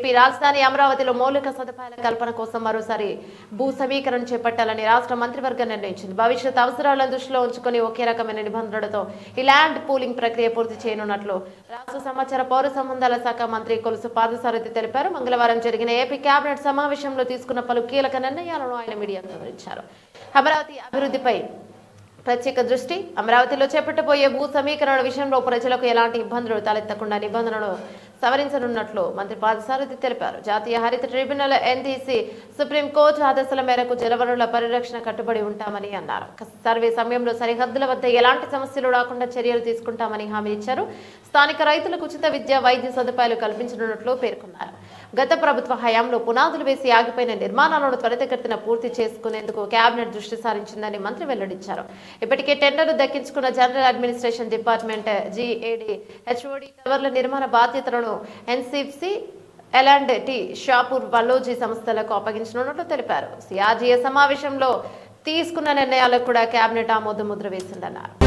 AP రాజధాని అమరావతిలో మౌలిక సదుపాయాల కల్పన కోసం మరోసారి భూ సమీకరణ చేపట్టాలని రాష్ట్ర మంత్రివర్గం నిర్ణయించింది. భవిష్యత్ అవసరాలను దృష్టిలో ఉంచుకుని ఒకే రకమైన నిబంధనలతో ఈ ల్యాండ్ పూలింగ్ ప్రక్రియ పూర్తి చేయనున్నట్లు రాష్ట్ర సమాచార పౌర సంబంధాల శాఖ మంత్రి కొలుసు పార్థసారథి తెలిపారు. మంగళవారం జరిగిన ఏపీ కేబినెట్ సమావేశంలో తీసుకున్న పలు కీలక నిర్ణయాలను ఆయన మీడియాతో వివరించారు. అమరావతి అభివృద్ధిపై ప్రత్యేక దృష్టి, అమరావతిలో చేపట్టబోయే భూ సమీకరణ విషయంలో ప్రజలకు ఎలాంటి ఇబ్బందులు తలెత్తకుండా నిబంధనలను సవరించనున్నట్లు మంత్రి పార్థసారథి తెలిపారు. జాతీయ హరిత ట్రిబ్యునల్ ఎన్టీసీ సుప్రీంకోర్టు ఆదేశాల మేరకు జలవనరుల పరిరక్షణ కట్టుబడి ఉంటామని అన్నారు. సర్వే సమయంలో సరిహద్దుల వద్ద ఎలాంటి సమస్యలు రాకుండా చర్యలు తీసుకుంటామని హామీ ఇచ్చారు. స్థానిక రైతులకు ఉచిత విద్య, వైద్య సదుపాయాలు కల్పించనున్నట్లు పేర్కొన్నారు. గత ప్రభుత్వ హయాంలో పునాదులు వేసి ఆగిపోయిన నిర్మాణాలను త్వరితగతిన పూర్తి చేసుకునేందుకు కేబినెట్ దృష్టి సారించిందని మంత్రి వెల్లడించారు. ఇప్పటికే టెండర్లు దక్కించుకున్న general administration department GAD, HOD టవర్ల నిర్మాణ బాధ్యతలను ఎన్సీఎఫ్సీ, ఎల్&టీ, షాపూర్, వల్లోజీ సంస్థలకు అప్పగించనున్నట్లు తెలిపారు. సిఆర్డీఏ సమావేశంలో తీసుకున్న నిర్ణయాలకు కూడా కేబినెట్ ఆమోద ముద్ర వేసిందన్నారు.